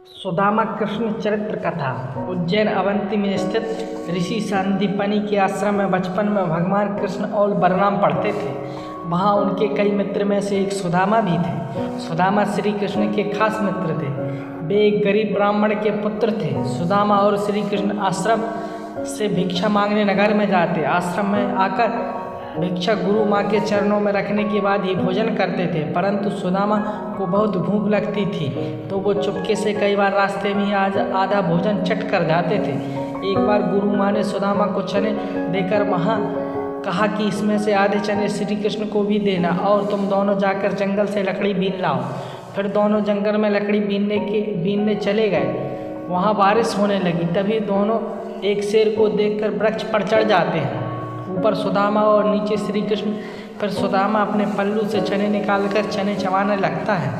सुदामा कृष्ण चरित्र कथा। उज्जैन अवंती में स्थित ऋषि संदीपनी के आश्रम में बचपन में भगवान कृष्ण और बलराम पढ़ते थे। वहाँ उनके कई मित्र में से एक सुदामा भी थे। सुदामा श्री कृष्ण के खास मित्र थे। वे एक गरीब ब्राह्मण के पुत्र थे। सुदामा और श्री कृष्ण आश्रम से भिक्षा मांगने नगर में जाते। आश्रम में आकर भिक्षा गुरु माँ के चरणों में रखने के बाद ही भोजन करते थे, परंतु सुदामा को बहुत भूख लगती थी तो वो चुपके से कई बार रास्ते में ही आधा भोजन चट कर जाते थे। एक बार गुरु माँ ने सुदामा को चने देकर वहाँ कहा कि इसमें से आधे चने श्री कृष्ण को भी देना और तुम दोनों जाकर जंगल से लकड़ी बीन लाओ। फिर दोनों जंगल में लकड़ी बीनने चले गए। वहाँ बारिश होने लगी। तभी दोनों एक शेर को देखकर वृक्ष पर चढ़ जाते हैं। ऊपर सुदामा और नीचे श्री कृष्ण। फिर सुदामा अपने पल्लू से चने निकालकर चने चबाने लगता है।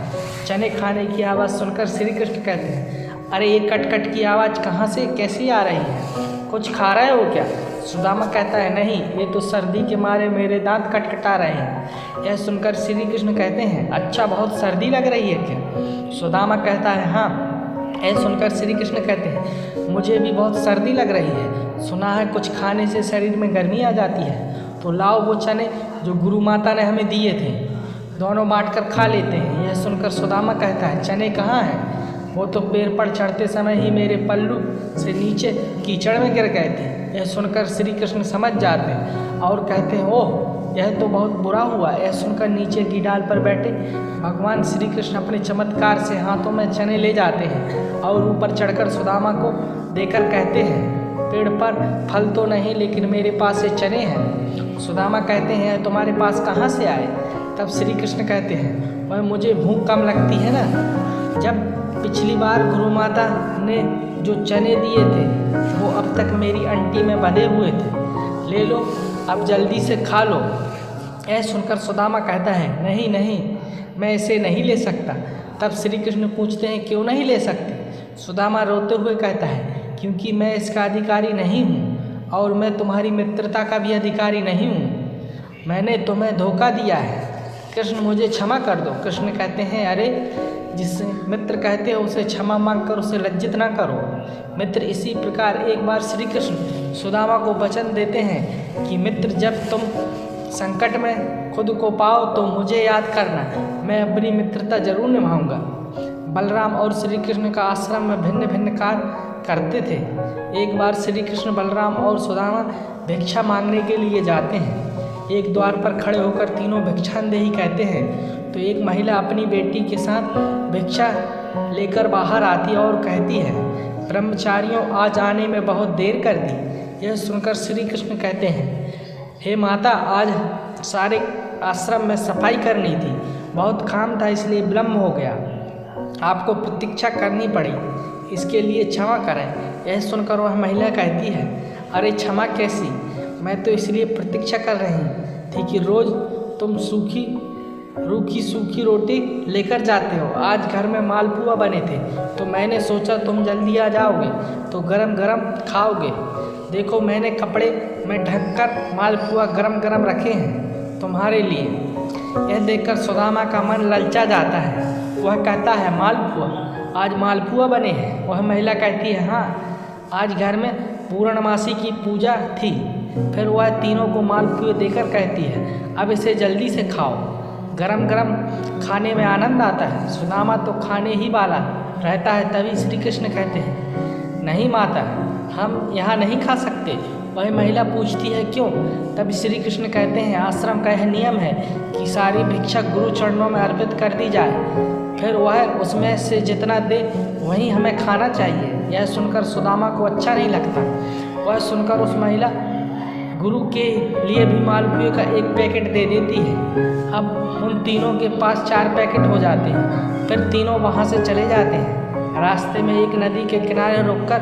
चने खाने की आवाज़ सुनकर श्री कृष्ण कहते हैं, अरे ये कट की आवाज़ कहाँ से कैसी आ रही है? कुछ खा रहे हो क्या? सुदामा कहता है, नहीं, ये तो सर्दी के मारे मेरे दांत कटकटा रहे हैं। यह सुनकर श्री कृष्ण कहते हैं, अच्छा, बहुत सर्दी लग रही है क्या? सुदामा कहता है, हाँ। यह सुनकर श्री कृष्ण कहते हैं, मुझे भी बहुत सर्दी लग रही है। सुना है कुछ खाने से शरीर में गर्मी आ जाती है, तो लाओ वो चने जो गुरु माता ने हमें दिए थे, दोनों बांट कर खा लेते हैं। यह सुनकर सुदामा कहता है, चने कहाँ हैं? वो तो पेड़ पर चढ़ते समय ही मेरे पल्लू से नीचे कीचड़ में गिर गए थे। यह सुनकर श्री कृष्ण समझ जाते हैं और कहते हैं, ओह, यह तो बहुत बुरा हुआ। यह सुनकर नीचे की डाल पर बैठे भगवान श्री कृष्ण अपने चमत्कार से हाथों में चने ले जाते हैं और ऊपर चढ़कर सुदामा को देकर कहते हैं, पेड़ पर फल तो नहीं, लेकिन मेरे पास ये चने हैं। सुदामा कहते हैं, तुम्हारे पास कहाँ से आए? तब श्री कृष्ण कहते हैं, वह मुझे भूख कम लगती है ना। जब पिछली बार गुरु माता ने जो चने दिए थे वो अब तक मेरी अंटी में बंधे हुए थे, ले लो, अब जल्दी से खा लो। यह सुनकर सुदामा कहता है, नहीं नहीं, मैं इसे नहीं ले सकता। तब श्री कृष्ण पूछते हैं, क्यों नहीं ले सकते? सुदामा रोते हुए कहता है, क्योंकि मैं इसका अधिकारी नहीं हूँ और मैं तुम्हारी मित्रता का भी अधिकारी नहीं हूँ। मैंने तुम्हें धोखा दिया है, कृष्ण मुझे क्षमा कर दो। कृष्ण कहते हैं, अरे, जिससे मित्र कहते हो उसे क्षमा मांग कर उसे लज्जित ना करो। मित्र इसी प्रकार एक बार श्री कृष्ण सुदामा को वचन देते हैं कि मित्र, जब तुम संकट में खुद को पाओ तो मुझे याद करना, मैं अपनी मित्रता जरूर निभाऊंगा। बलराम और श्री कृष्ण का आश्रम में भिन्न भिन्न कार्य करते थे। एक बार श्री कृष्ण, बलराम और सुदामा भिक्षा मांगने के लिए जाते हैं। एक द्वार पर खड़े होकर तीनों भिक्षांदेही कहते हैं तो एक महिला अपनी बेटी के साथ भिक्षा लेकर बाहर आती है और कहती है, ब्रह्मचारियों, आज आने में बहुत देर कर दी। यह सुनकर श्री कृष्ण कहते हैं, हे माता, आज सारे आश्रम में सफाई करनी थी, बहुत काम था, इसलिए विलम्ब हो गया, आपको प्रतीक्षा करनी पड़ी, इसके लिए क्षमा करें। यह सुनकर वह महिला कहती है, अरे क्षमा कैसी, मैं तो इसलिए प्रतीक्षा कर रही थी कि रोज़ तुम रूखी सूखी रोटी लेकर जाते हो। आज घर में मालपुआ बने थे तो मैंने सोचा तुम जल्दी आ जाओगे तो गरम गरम खाओगे। देखो, मैंने कपड़े में ढककर मालपुआ गरम गरम रखे हैं तुम्हारे लिए। यह देखकर सुदामा का मन ललचा जाता है। वह कहता है, मालपुआ? आज मालपुआ बने हैं? वह महिला कहती है, हाँ, आज घर में पूर्णमासी की पूजा थी। फिर वह तीनों को मालपुए देकर कहती है, अब इसे जल्दी से खाओ, गरम गरम खाने में आनंद आता है। सुदामा तो खाने ही वाला रहता है। तभी श्री कृष्ण कहते हैं, नहीं माता, हम यहाँ नहीं खा सकते। वह महिला पूछती है, क्यों? तब श्री कृष्ण कहते हैं, आश्रम का यह नियम है कि सारी भिक्षा गुरु चरणों में अर्पित कर दी जाए, फिर वह उसमें से जितना दे वही हमें खाना चाहिए। यह सुनकर सुदामा को अच्छा नहीं लगता। वह सुनकर उस महिला गुरु के लिए भी मालपुए का एक पैकेट दे देती है। अब उन तीनों के पास 4 पैकेट हो जाते हैं। फिर तीनों वहाँ से चले जाते हैं। रास्ते में एक नदी के किनारे रुककर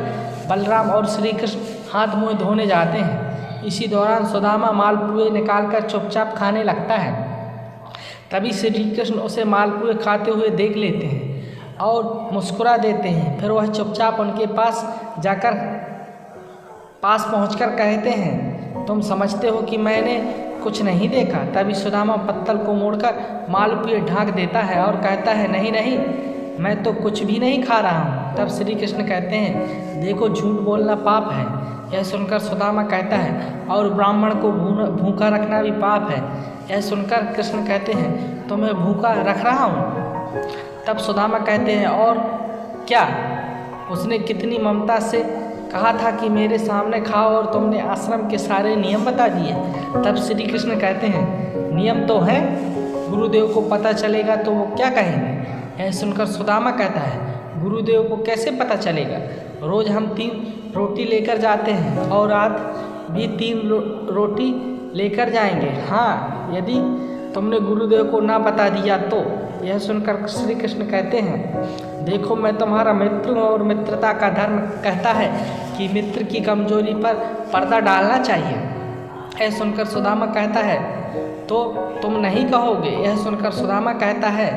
बलराम और श्री कृष्ण हाथ मुँह धोने जाते हैं। इसी दौरान सुदामा मालपुए निकालकर चुपचाप खाने लगता है। तभी श्री कृष्ण उसे मालपुए खाते हुए देख लेते हैं और मुस्कुरा देते हैं। फिर वह चुपचाप उनके पास पहुंचकर कहते हैं, तुम समझते हो कि मैंने कुछ नहीं देखा? तभी सुदामा पत्तल को मोड़कर मालपुए ढांक देता है और कहता है, नहीं नहीं, मैं तो कुछ भी नहीं खा रहा हूँ। तब श्री कृष्ण कहते हैं, देखो झूठ बोलना पाप है। यह सुनकर सुदामा कहता है, और ब्राह्मण को भूखा रखना भी पाप है। यह सुनकर कृष्ण कहते हैं, तो मैं भूखा रख रहा हूँ। तब सुदामा कहते हैं, और क्या? उसने कितनी ममता से कहा था कि मेरे सामने खाओ, और तुमने आश्रम के सारे नियम बता दिए। तब श्री कृष्ण कहते हैं, नियम तो है, गुरुदेव को पता चलेगा तो वो क्या कहेंगे। यह सुनकर सुदामा कहता है, गुरुदेव को कैसे पता चलेगा? रोज़ हम 3 रोटी लेकर जाते हैं, और आज भी 3 रोटी लेकर जाएंगे। हाँ, यदि तुमने गुरुदेव को ना बता दिया तो। यह सुनकर श्री कृष्ण कहते हैं, देखो मैं तुम्हारा मित्र हूँ, और मित्रता का धर्म कहता है कि मित्र की कमजोरी पर पर्दा डालना चाहिए। यह सुनकर सुदामा कहता है, तो तुम नहीं कहोगे? यह सुनकर सुदामा कहता है,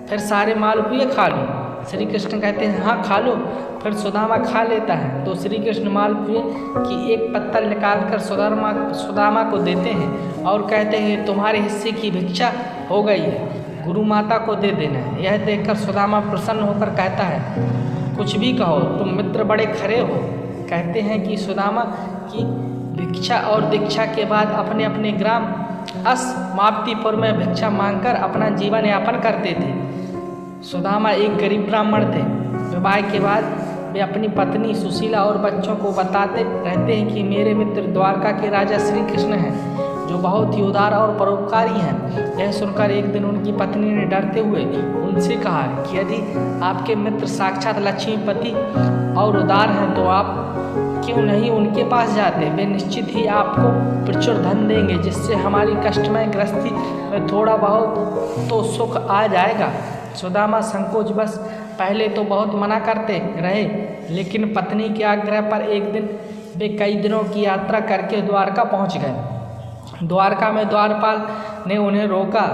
फिर सारे मालपुए खा लो। श्री कृष्ण कहते हैं, हाँ खा लो। फिर सुदामा खा लेता है। तो श्री कृष्ण मालपुए की एक पत्तल निकालकर सुदामा को देते हैं और कहते हैं, तुम्हारे हिस्से की भिक्षा हो गई है, गुरु माता को दे देना है। यह देखकर सुदामा प्रसन्न होकर कहता है, कुछ भी कहो, तुम मित्र बड़े खरे हो। कहते हैं कि सुदामा की भिक्षा और दीक्षा के बाद अपने अपने ग्राम अस्माप्तिपुर में भिक्षा मांगकर अपना जीवन यापन करते थे। सुदामा एक गरीब ब्राह्मण थे। विवाह के बाद वे अपनी पत्नी सुशीला और बच्चों को बताते रहते हैं कि मेरे मित्र द्वारका के राजा श्री कृष्ण हैं, जो बहुत ही उदार और परोपकारी हैं। यह सुनकर एक दिन उनकी पत्नी ने डरते हुए उनसे कहा कि यदि आपके मित्र साक्षात लक्ष्मीपति और उदार हैं तो आप क्यों नहीं उनके पास जाते? वे निश्चित ही आपको प्रचुर धन देंगे, जिससे हमारी कष्टमय गृहस्थी में थोड़ा बहुत तो सुख आ जाएगा। सुदामा संकोच बस पहले तो बहुत मना करते रहे, लेकिन पत्नी के आग्रह पर एक दिन वे कई दिनों की यात्रा करके द्वारका पहुंच गए। द्वारका में द्वारपाल ने उन्हें रोका।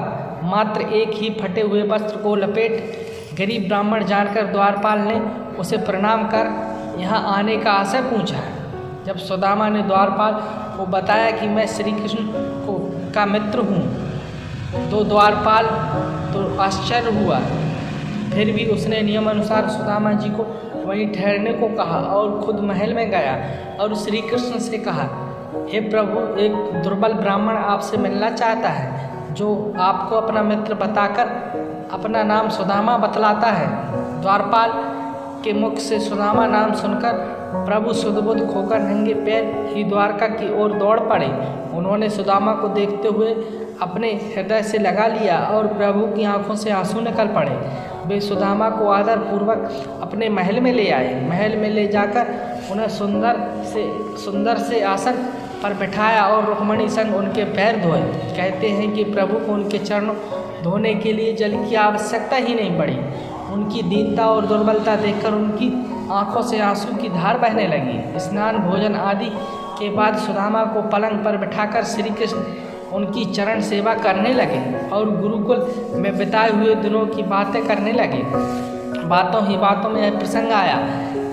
मात्र एक ही फटे हुए वस्त्र को लपेट गरीब ब्राह्मण जानकर द्वारपाल ने उसे प्रणाम कर यहाँ आने का आशय पूछा। जब सुदामा ने द्वारपाल को बताया कि मैं श्री कृष्ण का मित्र हूँ, तो द्वारपाल तो आश्चर्य हुआ। फिर भी उसने नियम अनुसार सुदामा जी को वहीं ठहरने को कहा और खुद महल में गया और श्री कृष्ण से कहा, हे प्रभु, एक दुर्बल ब्राह्मण आपसे मिलना चाहता है, जो आपको अपना मित्र बताकर अपना नाम सुदामा बतलाता है। द्वारपाल के मुख से सुदामा नाम सुनकर प्रभु सुधबुध खोकर नंगे पैर ही द्वारका की ओर दौड़ पड़े। उन्होंने सुदामा को देखते हुए अपने हृदय से लगा लिया और प्रभु की आंखों से आंसू निकल पड़े। वे सुदामा को आदर पूर्वक अपने महल में ले आए। महल में ले जाकर उन्हें सुंदर से आसन पर बिठाया और रुक्मणी संग उनके पैर धोए। कहते हैं कि प्रभु को उनके चरणों धोने के लिए जल की आवश्यकता ही नहीं पड़ी। उनकी दीनता और दुर्बलता देखकर उनकी आंखों से आंसू की धार बहने लगी। स्नान भोजन आदि के बाद सुदामा को पलंग पर बिठाकर श्री कृष्ण उनकी चरण सेवा करने लगे और गुरुकुल में बिताए हुए दिनों की बातें करने लगे। बातों ही बातों में यह प्रसंग आया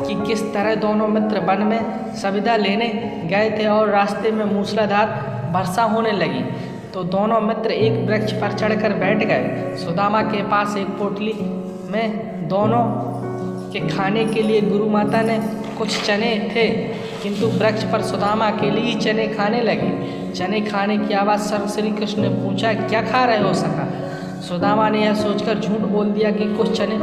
कि किस तरह दोनों मित्र वन में सविदा लेने गए थे और रास्ते में मूसलाधार वर्षा होने लगी, तो दोनों मित्र एक वृक्ष पर चढ़कर बैठ गए। सुदामा के पास एक पोटली में दोनों के खाने के लिए गुरु माता ने कुछ चने थे, किंतु वृक्ष पर सुदामा अकेले ही चने खाने लगे। चने खाने की आवाज़ सर श्री कृष्ण ने पूछा, क्या खा रहे हो सखा? सुदामा ने यह सोचकर झूठ बोल दिया कि कुछ चने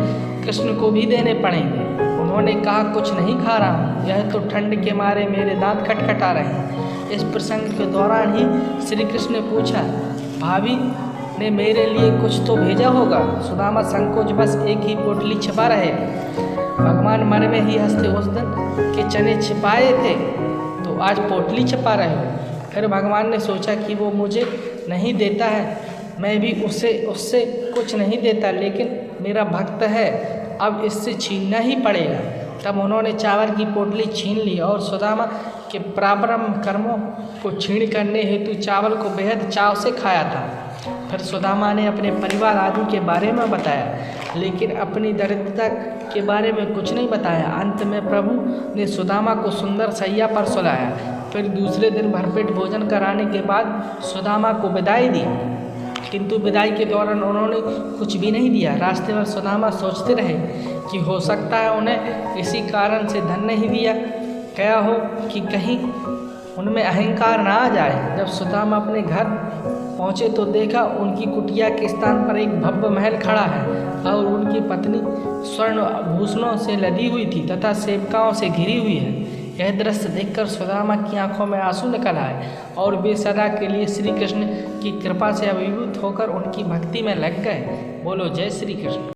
कृष्ण को भी देने पड़ेंगे। उन्होंने कहा, कुछ नहीं खा रहा हूँ, यह तो ठंड के मारे मेरे दांत खटखटा रहे हैं। इस प्रसंग के दौरान ही श्री कृष्ण ने पूछा, भाभी ने मेरे लिए कुछ तो भेजा होगा? सुदामा संकोच बस एक ही पोटली छिपा रहे। भगवान मन में ही हंसते, उस दिन के चने छिपाए थे तो आज पोटली छिपा रहे हो। फिर भगवान ने सोचा कि वो मुझे नहीं देता है, मैं भी उससे कुछ नहीं देता, लेकिन मेरा भक्त है, अब इससे छीनना ही पड़ेगा। तब उन्होंने चावल की पोटली छीन ली और सुदामा के प्रारंभ कर्मों को क्षीण करने हेतु चावल को बेहद चाव से खाया था। फिर सुदामा ने अपने परिवार आदि के बारे में बताया, लेकिन अपनी दरिद्रता के बारे में कुछ नहीं बताया। अंत में प्रभु ने सुदामा को सुंदर सैया पर सुलाया। फिर दूसरे दिन भरपेट भोजन कराने के बाद सुदामा को विदाई दी। किंतु विदाई के दौरान उन्होंने कुछ भी नहीं दिया। रास्ते में सुदामा सोचते रहे कि हो सकता है उन्हें इसी कारण से धन नहीं दिया गया हो कि कहीं उनमें अहंकार ना आ जाए। जब सुदामा अपने घर पहुँचे तो देखा उनकी कुटिया के स्थान पर एक भव्य महल खड़ा है और उनकी पत्नी स्वर्ण आभूषणों से लदी हुई थी तथा सेवकाओं से घिरी हुई है। यह दृश्य देखकर सुदामा की आंखों में आंसू निकल आए और वे सदा के लिए श्री कृष्ण की कृपा से अभिभूत होकर उनकी भक्ति में लग गए। बोलो जय श्री कृष्ण।